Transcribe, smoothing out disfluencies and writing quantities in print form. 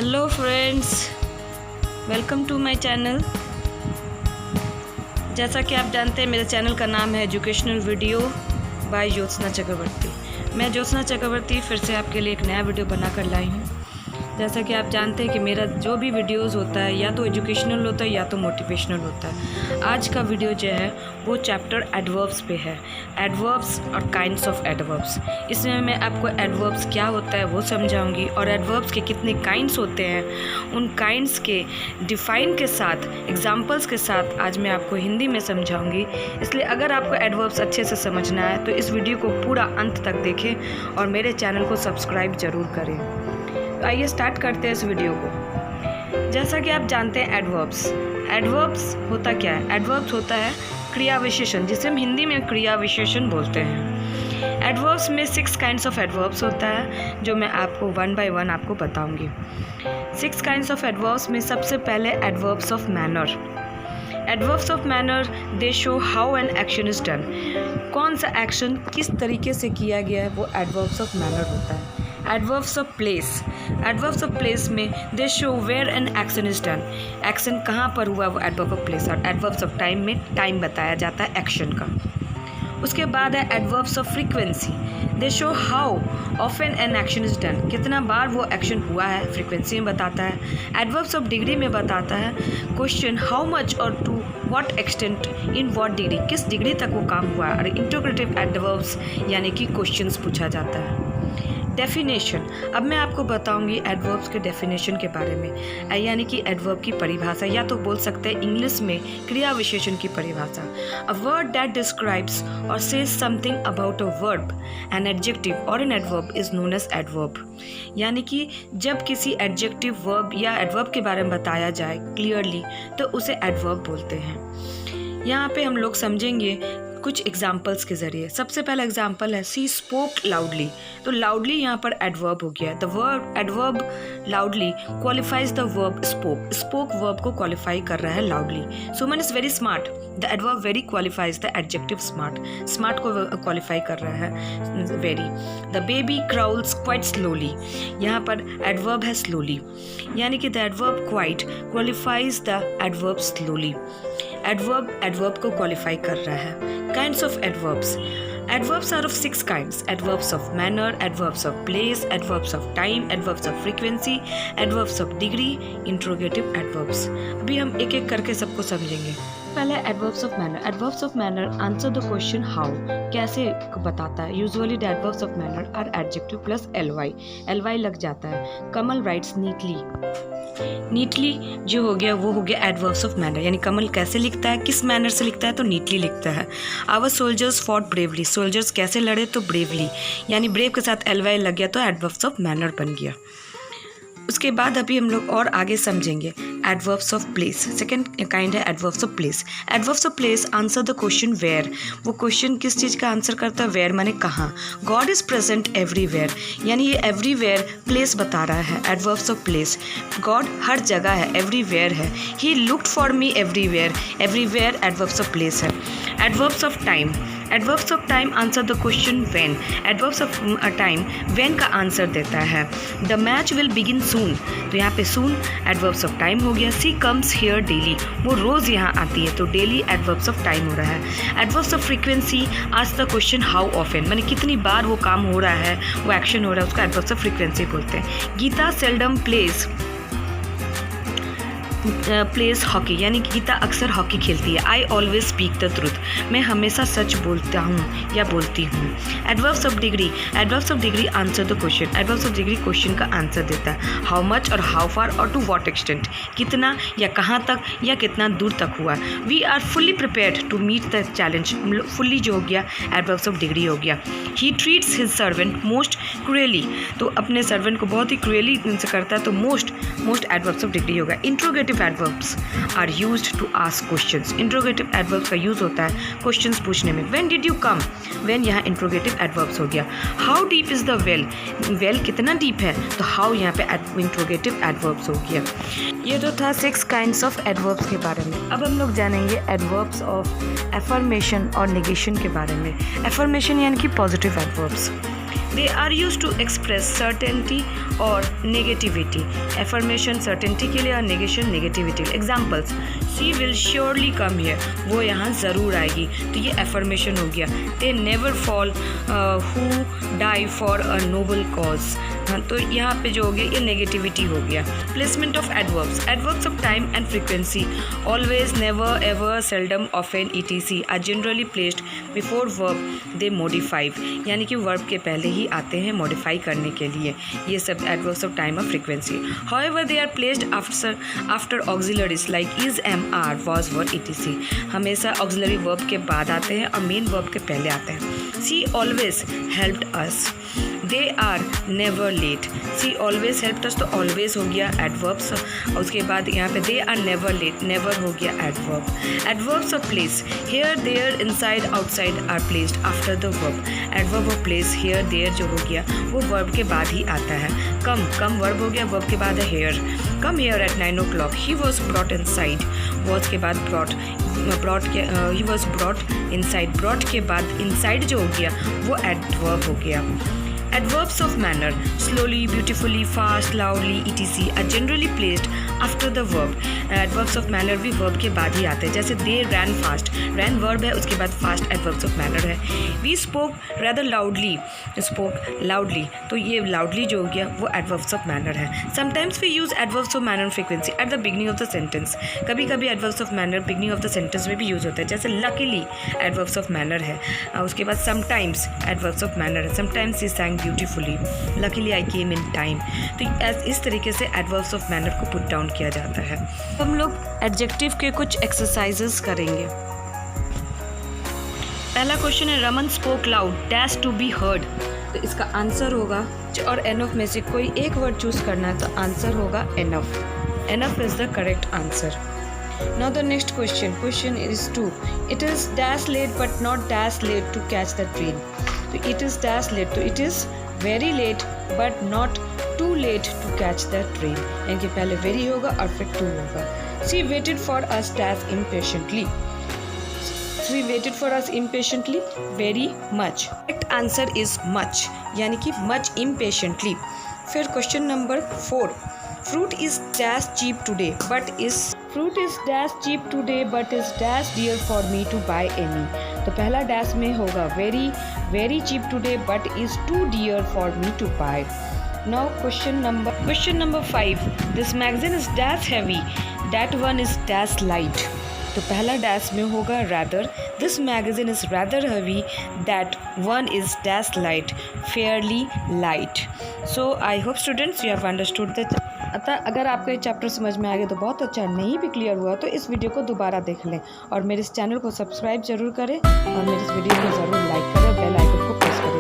Hello friends, welcome to my channel. जैसा कि आप जानते हैं मेरे चैनल का नाम है एजुकेशनल वीडियो बाय ज्योत्सना चक्रवर्ती। मैं ज्योत्सना चक्रवर्ती फिर से आपके लिए एक नया वीडियो बनाकर लाई हूँ। जैसा कि आप जानते हैं कि मेरा जो भी वीडियोस होता है या तो एजुकेशनल होता है या तो मोटिवेशनल होता है। आज का वीडियो जो है वो चैप्टर एडवर्ब्स पे है, एडवर्ब्स और काइंड्स ऑफ एडवर्ब्स। इसमें मैं आपको एडवर्ब्स क्या होता है वो समझाऊंगी और एडवर्ब्स के कितने काइंड्स होते हैं, उन काइंड्स के डिफाइन के साथ, एग्जांपल्स के साथ आज मैं आपको हिंदी में समझाऊंगी। इसलिए अगर आपको एडवर्ब्स अच्छे से समझना है तो इस वीडियो को पूरा अंत तक देखें और मेरे चैनल को सब्सक्राइब ज़रूर करें। तो आइए स्टार्ट करते हैं इस वीडियो को। जैसा कि आप जानते हैं एडवर्ब्स होता क्या है? एडवर्ब्स होता है क्रिया विशेषण, जिसे हम हिंदी में क्रिया विशेषण बोलते हैं। एडवर्ब्स में 6 काइंड्स ऑफ एडवर्ब्स होता है जो मैं आपको वन बाय वन आपको बताऊंगी। 6 काइंड्स ऑफ एडवर्ब्स में सबसे पहले adverbs of manner. Adverbs of manner they show how an action is done. कौन सा एक्शन किस तरीके से किया गया है वो एडवर्ब्स ऑफ मैनर होता है। एडवर्ब्स ऑफ प्लेस में they show where an action is done. Action कहाँ पर हुआ वो एडवर्ब ऑफ प्लेस। और एडवर्ब्स ऑफ टाइम में टाइम बताया जाता है एक्शन का। उसके बाद है adverbs of frequency. They show how often an action is done. कितना बार वो एक्शन हुआ है फ्रीक्वेंसी में बताता है। एडवर्ब्स ऑफ डिग्री में बताता है क्वेश्चन हाउ मच और to what extent in what degree, किस डिग्री तक वो काम हुआ है। और इंटरोगेटिव एडवर्ब्स यानी कि क्वेश्चंस पूछा जाता है। डेफिनेशन, अब मैं आपको बताऊंगी एडवर्ब्स के डेफिनेशन के बारे में, यानी कि एडवर्ब की परिभाषा, या तो बोल सकते हैं इंग्लिश में क्रिया विशेषण की परिभाषा। A word that describes or says something about a verb, an adjective or an adverb is known as adverb. यानी कि जब किसी एडजेक्टिव, वर्ब या एडवर्ब के बारे में बताया जाए क्लियरली तो उसे एडवर्ब बोलते हैं। यहाँ पे हम लोग समझेंगे कुछ एग्जाम्पल्स के जरिए। सबसे पहला एग्जाम्पल है सी स्पोक लाउडली। तो लाउडली यहाँ पर एडवर्ब हो गया। The verb adverb loudly qualifies the verb spoke. Spoke verb को क्वालिफाई कर रहा है loudly. Suman is very smart. The adverb very qualifies the adjective smart. Smart को क्वालिफाई कर रहा है very. The baby crawls quite slowly. यहाँ पर एडवर्ब है स्लोली, यानी कि the adverb quite qualifies the adverb slowly. Adverb को क्वालिफाई कर रहा है। Kinds of adverbs. Adverbs are of 6 kinds. Adverbs of manner, adverbs of place, adverbs of time, adverbs of frequency, adverbs of degree, interrogative adverbs. अभी हम एक एक करके सबको समझेंगे। पहले adverbs of manner. Adverbs of manner answer the question how. कैसे बताता है? Usually the adverbs of manner are adjective plus ly. ly लग जाता है। कमल writes neatly. नीटली जो हो गया वो हो गया एडवर्ब्स ऑफ मैनर, यानी कमल कैसे लिखता है, किस मैनर से लिखता है, तो नीटली लिखता है। Our soldiers fought bravely. Soldiers कैसे लड़े, तो ब्रेवली, यानी ब्रेव के साथ एलवाई लग गया तो एडवर्ब्स ऑफ मैनर बन गया। उसके बाद अभी हम लोग और आगे समझेंगे adverbs of place. Second kind है adverbs of place. Adverbs of place answer the question where. वो क्वेश्चन किस चीज़ का आंसर करता है, वेयर माने कहाँ। गॉड इज प्रेजेंट एवरीवेयर, यानी ये एवरीवेयर प्लेस बता रहा है। एडवर्ब्स ऑफ प्लेस, गॉड हर जगह है, एवरीवेयर है। He looked for me everywhere, everywhere adverbs of place है। Adverbs of time. Adverbs of time answer the question when. Adverbs of time when का आंसर देता है। The match will begin soon, तो यहाँ पे सून एडवर्ब्स ऑफ टाइम हो गया। सी कम्स हियर डेली, वो रोज़ यहाँ आती है, तो डेली एडवर्ब्स ऑफ टाइम हो रहा है। Adverbs of frequency ask the question how often, माने कितनी बार वो काम हो रहा है, वो एक्शन हो रहा है, उसका एडवर्ब्स ऑफ फ्रीक्वेंसी बोलते हैं। गीता सेल्डम प्लेस हॉकी, यानी कि गीता अक्सर हॉकी खेलती है। I always speak the truth, मैं हमेशा सच बोलता हूँ या बोलती हूँ। Adverbs of degree. Adverbs of degree answer the question. Adverbs of degree question का आंसर देता है। हाउ मच और हाउ फार और टू व्हाट एक्सटेंट, कितना या कहाँ तक या कितना दूर तक हुआ। We are fully prepared to meet the challenge. Fully जो हो गया एडवर्ब्स ऑफ डिग्री हो गया। He treats his servant most cruelly, तो अपने सर्वेंट को बहुत ही क्रूएली से करता है, तो मोस्ट एडवर्ब्स ऑफ डिग्री होगा। Interrogative adverbs are used to ask questions. Interrogative adverbs का यूज होता है क्वेश्चंस पूछने में। When did you come? When यहाँ interrogative adverbs हो गया। How deep is the well? Well कितना deep है, तो how यहाँ पे interrogative adverbs हो गया। ये तो था 6 kinds of adverbs के बारे में। अब हम लोग जानेंगे adverbs of affirmation और negation के बारे में। Affirmation यानी कि positive adverbs। They are used to express certainty और negativity. Affirmation certainty के लिए और negation negativity. Examples: She will surely come here. वो यहाँ ज़रूर आएगी. तो ये affirmation हो गया. They never fall who die for a noble cause. हाँ, तो यहाँ पे जो हो गया ये नेगेटिविटी हो गया. Placement of adverbs. Adverbs of time and frequency. Always, never, ever, seldom, often, ETC are generally placed before verb they modify. यानी कि वर्ब के पहले ही आते हैं मॉडिफाई करने के लिए. ये सब एडवर्ब्स ऑफ टाइम और frequency. However they are placed after auxiliaries like is, am, are, was, were, ETC. हमेशा ऑक्सिलरी वर्ब के बाद आते हैं और मेन वर्ब के पहले आते हैं. She always helped us. They are never late. She always helped us तो ऑलवेज हो गया एडवर्ब्स. और उसके बाद यहाँ पे they are never late, never हो गया adverb. Adverbs of place. Here, there, inside, outside are placed after the verb. Adverb of place here there जो हो गया वो वर्ब के बाद ही आता है. कम, कम वर्ब हो गया, वर्ब के बाद है here. Come here at 9 o'clock. He was brought inside. Was के बाद ब्रॉट के he was brought inside. Brought के बाद इनसाइड जो हो गया वो एडवर्ब हो गया. Adverbs of manner. Slowly, beautifully, fast, loudly, etc. are generally placed after the verb. Adverbs of manner भी verb के बाद ही आते हैं. जैसे they ran fast. Ran verb है, उसके बाद fast adverbs of manner है. We spoke rather loudly. Spoke loudly. तो ये loudly जो हो गया वो adverbs of manner है. Sometimes we use adverbs of manner and frequency at the beginning of the sentence. कभी कभी adverbs of manner beginning of the sentence में भी use होता है. जैसे luckily adverbs of manner है. उसके बाद sometimes adverbs of manner है. Sometimes he sang beautifully. Luckily I came in time. तो इस तरीके से adverbs of manner को put down किया जाता है. हम लोग adjective के कुछ exercises करेंगे. पहला क्वेश्चन है Raman spoke loud dash to be heard. तो इसका आंसर होगा और एनफ में से कोई एक वर्ड चूज करना है तो आंसर होगा enough. Enough is the correct answer. Now the next question is 2. It is dash late but not dash late to catch the train. So it is dash late. So it is very late but not too late to catch the train. यानी कि पहले very होगा और फिर to होगा. She waited for us dash impatiently. She waited for us impatiently very much. Correct answer is much. यानी कि much impatiently. फिर question number 4. Fruit is dash cheap today but is dash dear for me to buy any. तो पहला dash में होगा very cheap today but is too dear for me to buy. Now question number 5. This magazine is dash heavy. That one is dash light. तो पहला dash में होगा rather. This magazine is rather heavy. That one is dash light. Fairly light. So I hope students you have understood that. अगर आपको ये chapter समझ में आ गया तो बहुत अच्छा. नहीं भी क्लियर हुआ तो इस वीडियो को दोबारा देख लें और मेरे इस चैनल को सब्सक्राइब जरूर करें और मेरे इस वीडियो को ज़रूर लाइक करें, बेल आइकन को प्रेस करें.